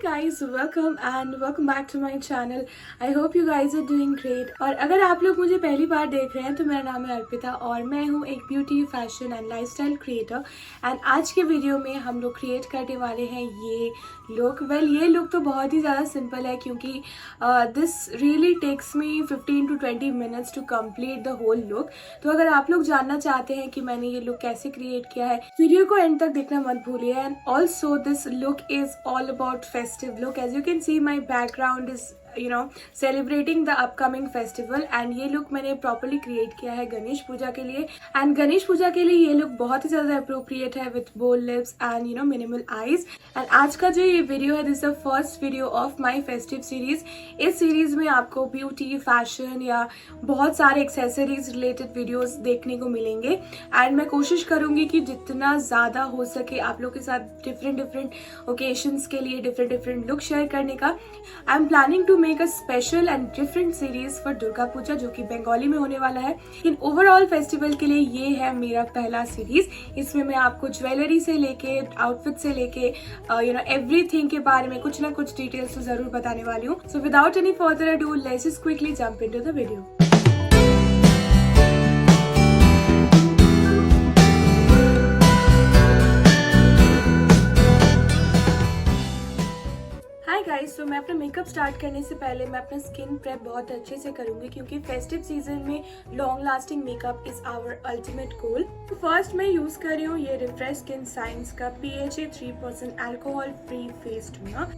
guys, welcome back to my channel. I hope you guys are doing great. और अगर आप लोग मुझे पहली बार देख रहे हैं तो मेरा नाम है अर्पिता और मैं हूँ एक beauty fashion and lifestyle creator. And आज के वीडियो में हम लोग क्रिएट करने वाले हैं ये लुक। ये लुक तो बहुत ही ज़्यादा सिंपल है क्योंकि this really takes me 15 to 20 minutes to complete the whole look. तो अगर आप लोग जानना चाहते हैं कि मैंने ये लुक कैसे क्रिएट किया है, वीडियो को एंड तक देखना मत भूलिए। And also this look is all about festive look. As you can see, my background is celebrating the upcoming festival and ये look मैंने properly create किया है गणेश पूजा के लिए। and गणेश पूजा के लिए ये look बहुत ही ज़्यादा appropriate है with bold lips and minimal eyes। and आज का जो ये वीडियो है, this is the first video of my festive series। इस सीरीज में आपको ब्यूटी फैशन या बहुत सारे एक्सेसरीज रिलेटेड वीडियोस देखने को मिलेंगे। एंड मैं कोशिश करूंगी कि जितना ज़्यादा हो सके आप लोग के साथ डिफरेंट ओकेशंस के लिए डिफरेंट लुक शेयर करने का। I am planning to make a special and different series for Durga Puja जो कि बंगाली में होने वाला है। इन ओवरऑल फेस्टिवल के लिए ये है मेरा पहला सीरीज। इसमें मैं आपको ज्वेलरी से लेके आउटफिट से लेके एवरीथिंग के बारे में कुछ ना कुछ डिटेल्स तो जरूर बताने वाली हूँ। So without any further ado, let's just quickly jump into the video. तो मैं अपना मेकअप स्टार्ट करने से पहले मैं अपना स्किन प्रेप बहुत अच्छे से करूंगी क्योंकि फेस्टिव सीजन में long lasting makeup is our ultimate goal. तो फर्स्ट मैं यूज कर रही हूँ ये रिफ्रेश स्किन साइंस का PHA 3% alcohol free face toner.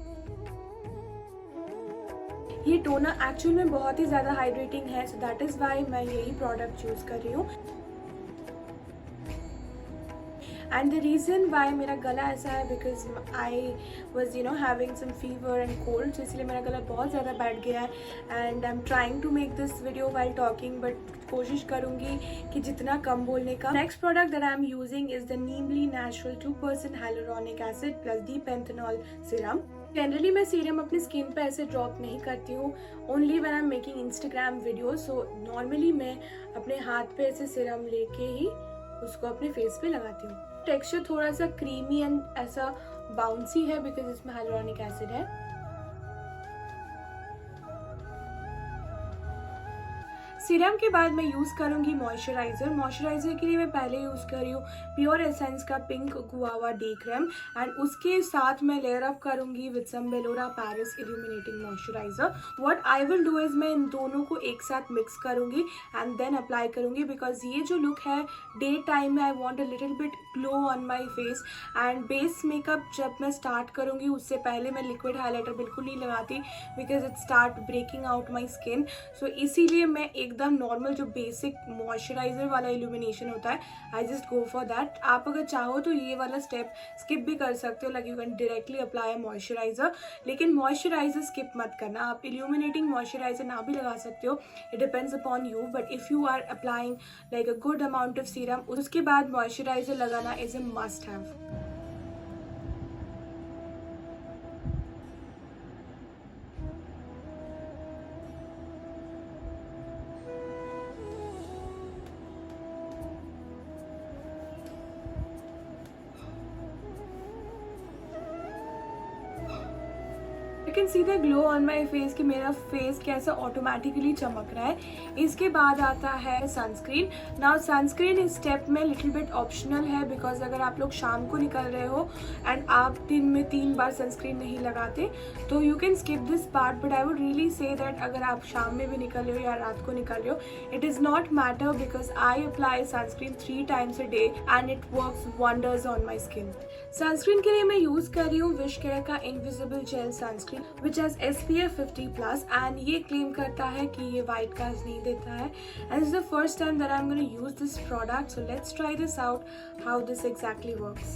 ये टोनर एक्चुअल में बहुत ही ज्यादा हाइड्रेटिंग है, सो दैट इज वाई मैं यही प्रोडक्ट यूज कर रही हूँ। एंड द रीज़न वाई मेरा गला ऐसा है because I was having some fever and cold, तो इसलिए मेरा गला बहुत ज़्यादा बैठ गया है। And I am trying to make this video while talking, but कोशिश करूँगी कि जितना कम बोलने का। Next product that I am using is the Neemli naturals 2% hyaluronic acid plus D panthenol serum. Generally मैं सीरम अपनी स्किन पे ऐसे ड्रॉप नहीं करती हूँ, only when I am making Instagram video. So normally मैं अपने हाथ पे ऐसे सीरम लेके ही उसको अपने फेस पे लगाती हूँ। टेक्सचर थोड़ा सा क्रीमी एंड ऐसा बाउंसी है बिकॉज इसमें हाइलुरोनिक एसिड है। सीरम के बाद मैं यूज करूंगी मॉइस्चराइजर। मॉइस्चराइजर के लिए मैं पहले यूज कर रही हूँ प्योर एसेंस का pink guava day cream and उसके साथ मैं लेयर अप करूंगी with some Belora Paris illuminating moisturiser. What I will do is मैं इन दोनों को एक साथ मिक्स करूंगी एंड देन अप्लाई करूंगी बिकॉज ये जो लुक है डे टाइम में I want a little bit glow on my face. And base makeup जब मैं स्टार्ट करूंगी उससे पहले मैं लिक्विड हाईलाइटर बिल्कुल नहीं लगाती because it start breaking out my skin. So इसीलिए मैं एकदम नॉर्मल जो बेसिक मॉइस्चराइजर वाला इल्यूमिनेशन होता है, I just go for that. आप अगर चाहो तो ये वाला स्टेप स्किप भी कर सकते हो, like you can directly apply moisturiser, लेकिन मॉइस्चराइजर स्किप मत करना। आप इल्यूमिनेटिंग मॉइस्चराइजर ना भी लगा सकते हो, it depends upon you. But if you are applying like a good amount of serum, उसके बाद मॉइस्चराइजर लगाना is a must have. You can see the glow on my face कि मेरा फेस कैसा ऑटोमेटिकली चमक रहा है। इसके बाद आता है सनस्क्रीन। नाउ सनस्क्रीन इस स्टेप में लिटिल बिट ऑप्शनल है बिकॉज अगर आप लोग शाम को निकल रहे हो एंड आप दिन में 3 बार सनस्क्रीन नहीं लगाते तो you can skip this part. But I would really say that अगर आप शाम में भी निकल रहे हो या रात को निकल रहे हो, it is not matter because I apply sunscreen 3 times a day and it works wonders on my skin. Sunscreen के लिए मैं यूज कर रही हूँ विश केयर का invisible jail sunscreen which has SPF 50+ and ये क्लेम करता है कि ये वाइट कास्ट नहीं देता है। and this is the first time that I'm going to use this product, so let's try this out how this exactly works.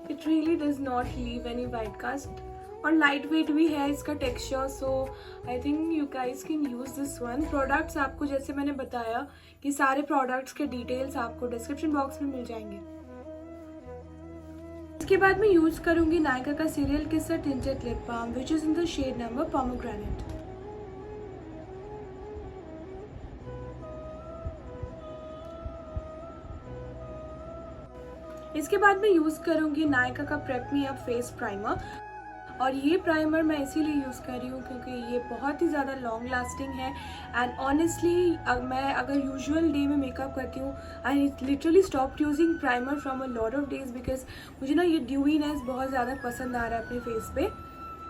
It really does not leave any white cast और light weight भी है इसका texture, so I think you guys can use this one. Products आपको जैसे मैंने बताया कि सारे प्रोडक्ट्स के डिटेल्स आपको डिस्क्रिप्शन बॉक्स में मिल जाएंगे। इसके बाद मैं यूज़ करूँगी नायका का serial kisser tinted lip balm which is in the shade number pomegranate. इसके बाद मैं यूज़ करूँगी नायका का prep me up face primer, और ये प्राइमर मैं इसीलिए यूज़ कर रही हूँ क्योंकि ये बहुत ही ज़्यादा लॉन्ग लास्टिंग है। एंड ऑनेस्टली मैं अगर यूजुअल डे में मेकअप करती हूँ, I literally stopped using primer from a lot of days because मुझे ना ये ड्यूईनेस बहुत ज़्यादा पसंद आ रहा है अपने फेस पे।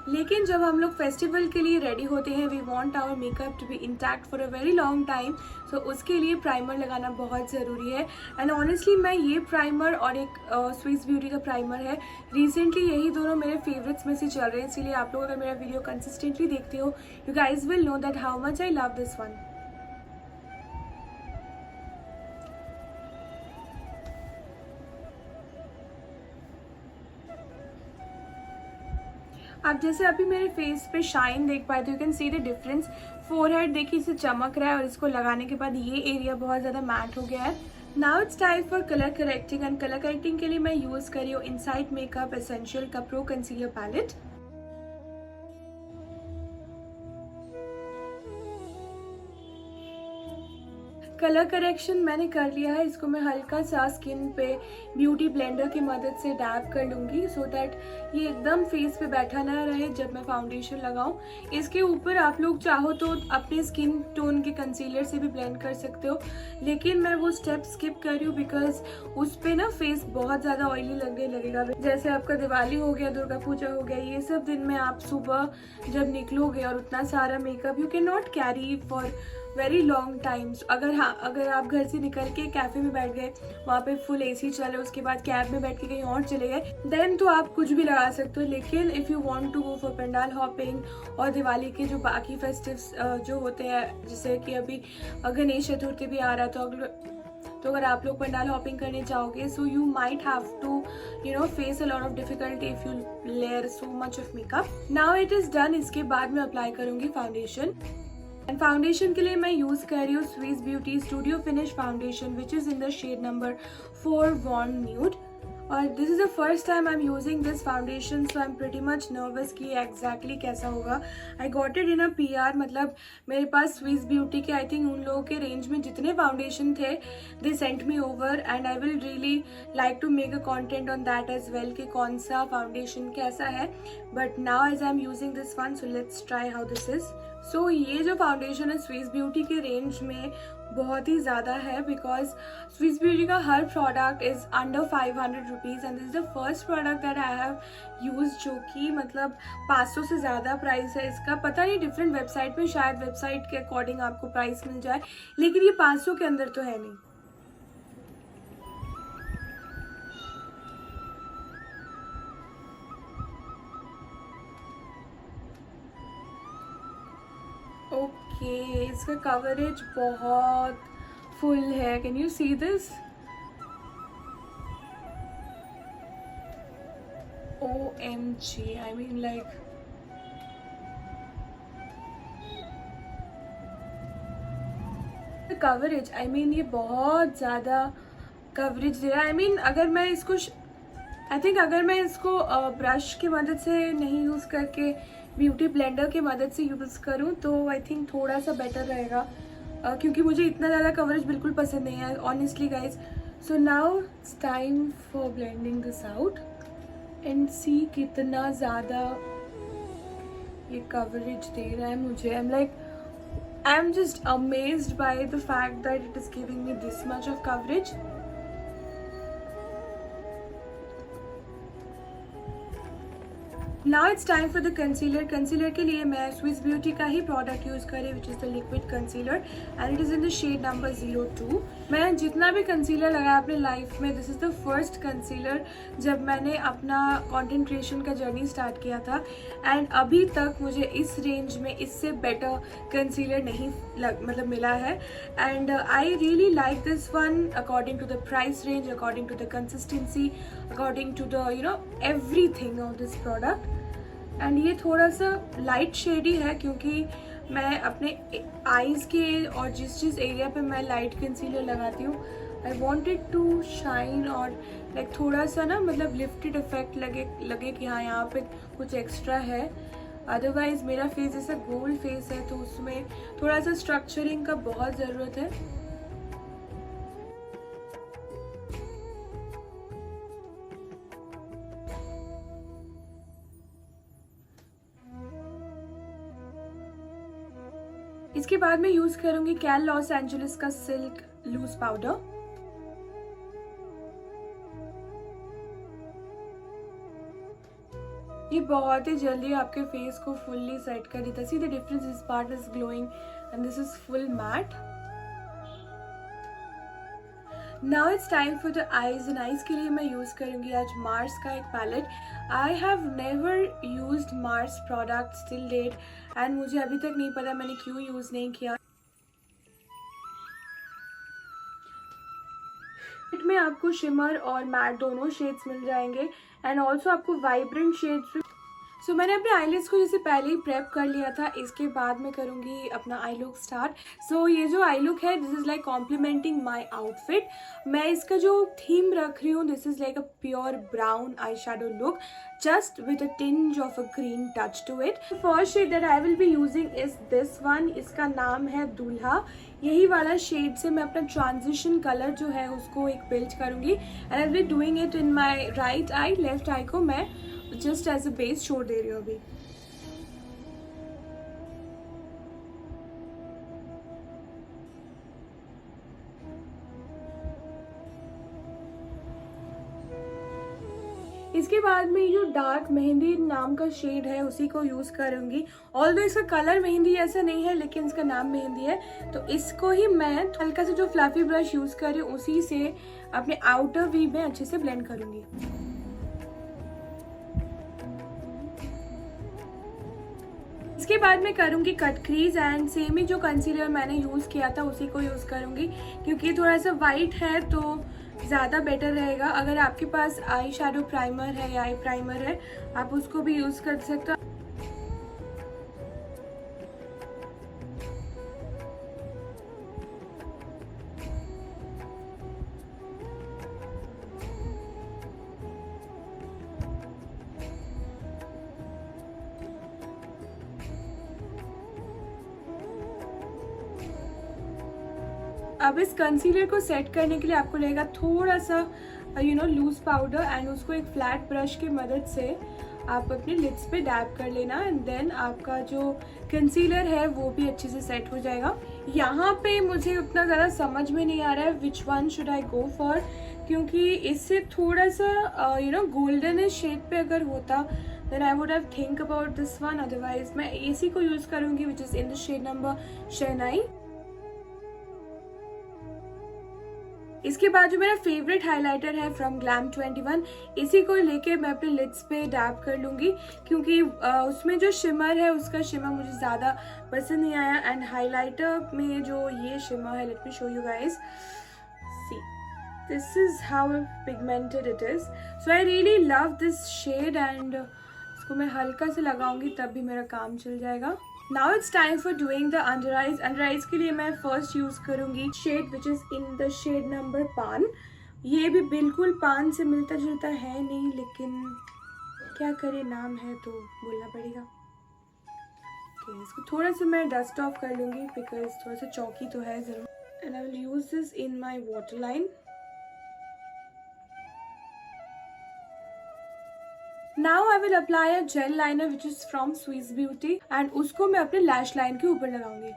लेकिन जब हम लोग फेस्टिवल के लिए रेडी होते हैं, we want our makeup to be intact for a very long time, so उसके लिए प्राइमर लगाना बहुत ज़रूरी है। एंड ऑनेस्टली मैं ये प्राइमर और एक स्विस ब्यूटी का प्राइमर है, रिसेंटली यही दोनों मेरे फेवरेट्स में से चल रहे हैं, इसीलिए आप लोग अगर मेरा वीडियो कंसिस्टेंटली देखते हो, you guys will know that how much I love this one. आप जैसे अभी मेरे फेस पे शाइन देख पाए तो you can see the difference. Forehead देखिए इसे चमक रहा है और इसको लगाने के बाद ये एरिया बहुत ज़्यादा मैट हो गया है। Now it's time for colour correcting, and colour correcting के लिए मैं यूज़ कर रही हूँ इनसाइड मेकअप एसेंशियल का pro concealer palette. Colour correction मैंने कर लिया है, इसको मैं हल्का सा स्किन पे ब्यूटी ब्लेंडर की मदद से डैप कर लूँगी सो दैट ये एकदम फेस पे बैठा ना रहे जब मैं फाउंडेशन लगाऊँ। इसके ऊपर आप लोग चाहो तो अपने स्किन टोन के कंसीलर से भी ब्लेंड कर सकते हो, लेकिन मैं वो स्टेप स्किप कर रही हूँ बिकॉज उस पर ना फेस बहुत ज़्यादा ऑयली लगने लगेगा। जैसे आपका दिवाली हो गया, दुर्गा पूजा हो गया, ये सब दिन में आप सुबह जब निकलोगे और उतना सारा makeup you can not carry for very long times. अगर आप घर से निकल के कैफ़े में बैठ गए, वहाँ पे फुल एसी चले, उसके बाद कैब में बैठ के कहीं और चले गए, देन तो आप कुछ भी लगा सकते हो। लेकिन if you want to go for pandal hopping और दिवाली के जो बाकी फेस्टिव्स जो होते हैं, जैसे कि अभी गणेश चतुर्थी भी आ रहा है, तो अगर आप लोग पंडाल हॉपिंग करने जाओगे, so you might have to face a lot of difficulty if you layer so much of makeup. Now it is done. इसके बाद मैं अप्लाई करूँगी फाउंडेशन, एंड फाउंडेशन के लिए मैं यूज़ कर रही हूँ Swiss beauty studio finish foundation which is in the shade number 4 warm nude. और this is the first time I am using this foundation, so I am pretty much nervous कि exactly कैसा होगा। I got it in a PR, मतलब मेरे पास Swiss beauty के I think उन लोगों के रेंज में जितने फाउंडेशन थे they sent me over, and I will really like to make a content on that as well कि कौन सा फाउंडेशन कैसा है। But now as I am using this one, so let's try how this is. So ये जो foundation है Swiss beauty के range में बहुत ही ज़्यादा है बिकॉज स्विस ब्यूटी का हर product is under 500 rupees, and this is the first product that I have use जो कि मतलब 500 से ज़्यादा प्राइस है इसका। पता नहीं डिफरेंट वेबसाइट में शायद वेबसाइट के अकॉर्डिंग आपको प्राइस मिल जाए, लेकिन ये 500 के अंदर तो है नहीं। ओके, इसका कवरेज बहुत फुल है, can you see this? OMG, I mean like coverage, I mean ये बहुत ज़्यादा कवरेज दे रहा है। आई मीन अगर मैं इसको अगर मैं इसको ब्रश की मदद से नहीं यूज़ करके ब्यूटी ब्लेंडर की मदद से यूज़ करूँ तो आई थिंक थोड़ा सा बेटर रहेगा, क्योंकि मुझे इतना ज़्यादा कवरेज बिल्कुल पसंद नहीं है honestly guys. So now it's time for blending this out and see कितना ज़्यादा ये कवरेज दे रहा है मुझे। I am just amazed by the fact that it is giving me this much of coverage. Now it's time for the concealer. Concealer के लिए मैं स्विस ब्यूटी का ही प्रोडक्ट यूज़ कर रही हूँ which is the liquid concealer, and it is in the shade number 02। मैं जितना भी कंसीलर लगाया अपने लाइफ में, this is the first concealer जब मैंने अपना कंटेंट क्रिएशन का जर्नी स्टार्ट किया था, एंड अभी तक मुझे इस रेंज में इससे बेटर कंसीलर नहीं मिला है। And I really like this one according to the price range, according to the consistency, according to the everything of this product. And ये थोड़ा सा लाइट शेडी है क्योंकि मैं अपने आईज़ के और जिस एरिया पे मैं लाइट कंसीलर लगाती हूँ आई वॉन्टेड टू शाइन और लाइक थोड़ा सा ना मतलब लिफ्टेड इफेक्ट लगे कि हाँ यहाँ पे कुछ एक्स्ट्रा है। अदरवाइज मेरा फेस जैसा गोल्ड फेस है तो उसमें थोड़ा सा स्ट्रक्चरिंग का बहुत ज़रूरत है। इसके बाद मैं यूज करूंगी कैल लॉस एंजलिस का सिल्क लूज पाउडर। ये बहुत ही जल्दी आपके फेस को फुल्ली सेट कर देता है। See the difference, this part is glowing and this is full matte. Now it's time for the eyes and eyes के लिए मैं यूज करूंगी आज मार्स का एक पैलेट। I have never used Mars products till date and मुझे अभी तक नहीं पता मैंने क्यों यूज नहीं किया। में आपको शिमर और मैट दोनों शेड्स मिल जाएंगे एंड ऑल्सो आपको वाइब्रेंट शेड्स। सो मैंने अपने आईलिड्स को जैसे पहले ही प्रेप कर लिया था। इसके बाद मैं करूँगी अपना आई लुक स्टार्ट। सो ये जो आई लुक है this is like complementing my outfit. मैं इसका जो थीम रख रही हूँ this is like a pure brown eye shadow look just with a tinge of a green touch to it. The first shade that I will be using is this one. इसका नाम है दूल्हा। यही वाला shade से मैं अपना transition colour जो है उसको एक बिल्ड करूंगी and I will be doing it in my right eye. Left eye को मैं जस्ट एज अ बेस छोड़ दे रही हूँ अभी। इसके बाद में जो डार्क मेहंदी नाम का शेड है उसी को यूज करूंगी। ऑल्दो इसका कलर मेहंदी ऐसा नहीं है लेकिन इसका नाम मेहंदी है तो इसको ही मैं हल्का सा जो फ्लफी ब्रश यूज कर रही हूँ उसी से अपने आउटर वी में अच्छे से ब्लेंड करूंगी। इसके बाद मैं करूंगी कट क्रीज एंड सेम ही जो कंसीलर मैंने यूज किया था उसी को यूज करूंगी क्योंकि थोड़ा सा वाइट है तो ज़्यादा बेटर रहेगा। अगर आपके पास आई शैडो प्राइमर है या आई प्राइमर है आप उसको भी यूज़ कर सकते हो। अब इस कंसीलर को सेट करने के लिए आपको लगेगा थोड़ा सा लूज पाउडर एंड उसको एक फ्लैट ब्रश की मदद से आप अपने लिड्स पे डैब कर लेना एंड देन आपका जो कंसीलर है वो भी अच्छे से सेट हो जाएगा। यहाँ पे मुझे उतना ज़्यादा समझ में नहीं आ रहा है which one should I go for क्योंकि इससे थोड़ा सा गोल्डन शेड पे अगर होता then I would have think about this one. Otherwise मैं इसी को यूज़ करूँगी which is in the shade number Shehnai. इसके बाद जो मेरा फेवरेट हाइलाइटर है फ्रॉम Glam21 इसी को लेके मैं अपने लिड्स पे डैब कर लूँगी क्योंकि उसमें जो शिमर है उसका शिमर मुझे ज़्यादा पसंद नहीं आया एंड हाइलाइटर में जो ये शिमर है let me show you guys see this is how pigmented it is. So I really love this shade and इसको मैं हल्का से लगाऊंगी तब भी मेरा काम चल जाएगा। Now it's time for doing the under eyes. Under eyes के लिए मैं first यूज करूंगी shade which is in the shade number पान। ये भी बिल्कुल पान से मिलता जुलता है नहीं लेकिन क्या करे नाम है तो बोलना पड़ेगा। Okay, इसको थोड़ा सा मैं डस्ट ऑफ कर लूंगी बिकॉज थोड़ा सा चौकी तो है जरूर and I will use this in my water line. Now I will apply a gel liner which is from Swiss Beauty and उसको मैं अपने लैश लाइन के ऊपर लगाऊंगी।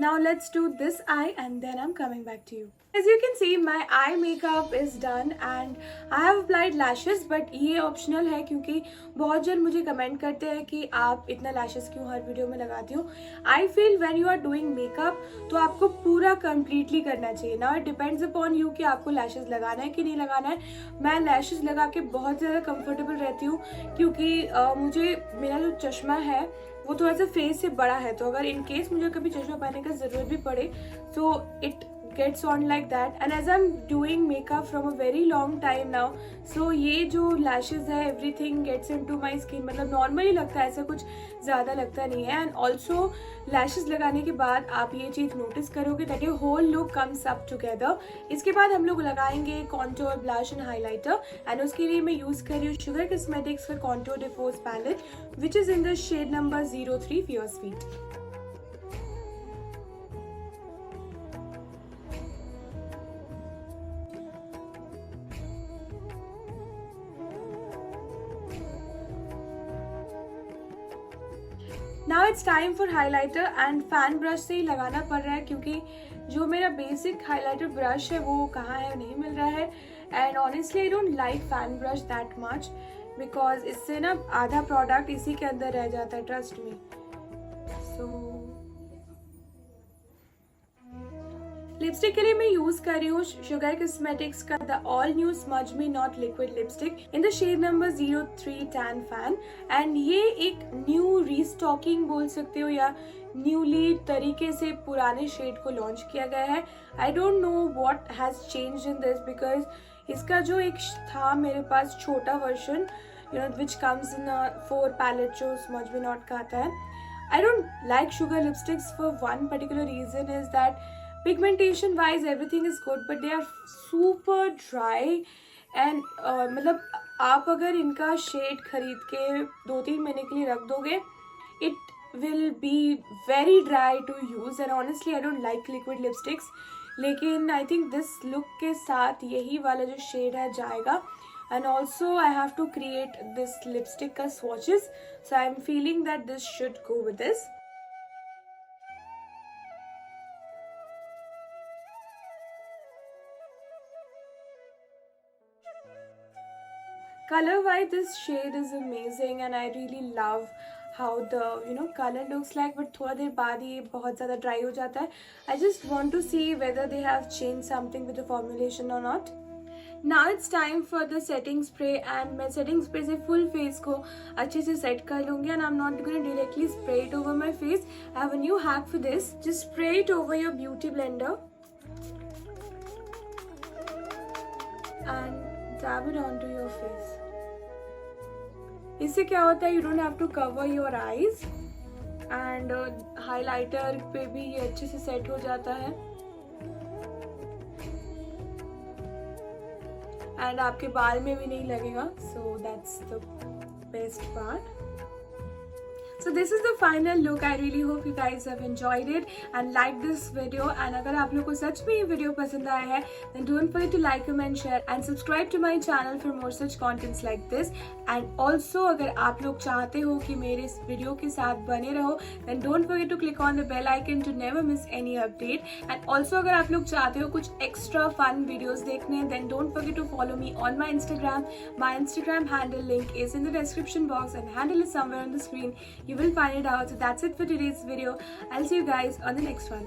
Now let's do this eye and then I'm coming back to you. As you can see my eye makeup is done and I have applied lashes but ये optional है क्योंकि बहुत जन मुझे कमेंट करते हैं कि आप इतना lashes क्यों हर वीडियो में लगाती हो। I feel when you are doing makeup तो आपको पूरा completely करना चाहिए। Now it depends upon you कि आपको lashes लगाना है कि नहीं लगाना है। मैं lashes लगा के बहुत ज़्यादा comfortable रहती हूँ क्योंकि मुझे मेरा जो चश्मा है वो थोड़ा सा फेस से बड़ा है तो अगर इन केस मुझे कभी चश्मा पहनने का ज़रूरत भी पड़े तो it gets on like that. And as I'm doing makeup from a very long time now, so ये जो lashes है everything gets into my skin, मतलब normally लगता है, ऐसा कुछ ज़्यादा लगता नहीं है. And also lashes लगाने के बाद आप ये चीज़ notice करोगे that your whole look comes up together. इसके बाद हम लोग लगाएंगे contour, blush and highlighter, and उसके लिए मैं यूज़ कर रही हूँ Sugar Cosmetics का Contour Diffuse Palette, which is in the shade number 03 Pure Sweet. Now it's time for highlighter and fan brush से ही लगाना पड़ रहा है क्योंकि जो मेरा बेसिक हाइलाइटर ब्रश है वो कहाँ है, नहीं मिल रहा है. And honestly I don't like fan brush that much because इससे ना आधा प्रोडक्ट इसी के अंदर रह जाता है, ट्रस्ट मी. सो लिपस्टिक के लिए मैं यूज कर रही हूँ शुगर कॉस्मेटिक्स का the all new smudge me not liquid lipstick in the shade number 03 tan fan. And ये एक न्यू रीस्टॉकिंग बोल सकते हो या न्यूली तरीके से पुराने शेड को लॉन्च किया गया है. I don't know what has changed in this because इसका जो एक था मेरे पास छोटा version you know which comes in 4 palette जो स्मज मी नॉट का आता है. I don't like Sugar lipsticks for one particular reason is that pigmentation wise everything is good but they are super dry and मतलब आप अगर इनका shade खरीद के 2-3 महीने के लिए रख दोगे it will be very dry to use and honestly I don't like liquid lipsticks. लेकिन I think this look के साथ यही वाला जो शेड है जाएगा. And also I have to create this lipstick का swatches, so I'm feeling that this should go with this. Color wise this shade is amazing and I really love how the color looks like, but थोड़ा देर बाद ये बहुत ज़्यादा dry हो जाता है. I just want to see whether they have changed something with the formulation or not. Now it's time for the setting spray and मैं setting spray से full face को अच्छे से set कर लूँगी and I'm not going to directly spray it over my face. I have a new hack for this. Just spray it over your beauty blender and dab it onto your face. इससे क्या होता है you don't have to cover your eyes and highlighter पे भी ये अच्छे से set हो जाता है एंड आपके बाल में भी नहीं लगेगा. So that's the best part. So this is the final look. I really hope you guys have enjoyed it and liked this video. And अगर आप लोगों को सच में ये वीडियो पसंद आया है then don't forget to like, comment, share and subscribe to my channel for more such contents like this. And also अगर आप लोग चाहते हो कि मेरे इस वीडियो के साथ बने रहो then don't forget to click on the bell icon to never miss any update. And also अगर आप लोग चाहते हो कुछ extra fun videos देखने then don't forget to follow me on my Instagram. My Instagram handle link is in the description box and handle is somewhere on the screen. You will find it out. So that's it for today's video. I'll see you guys on the next one.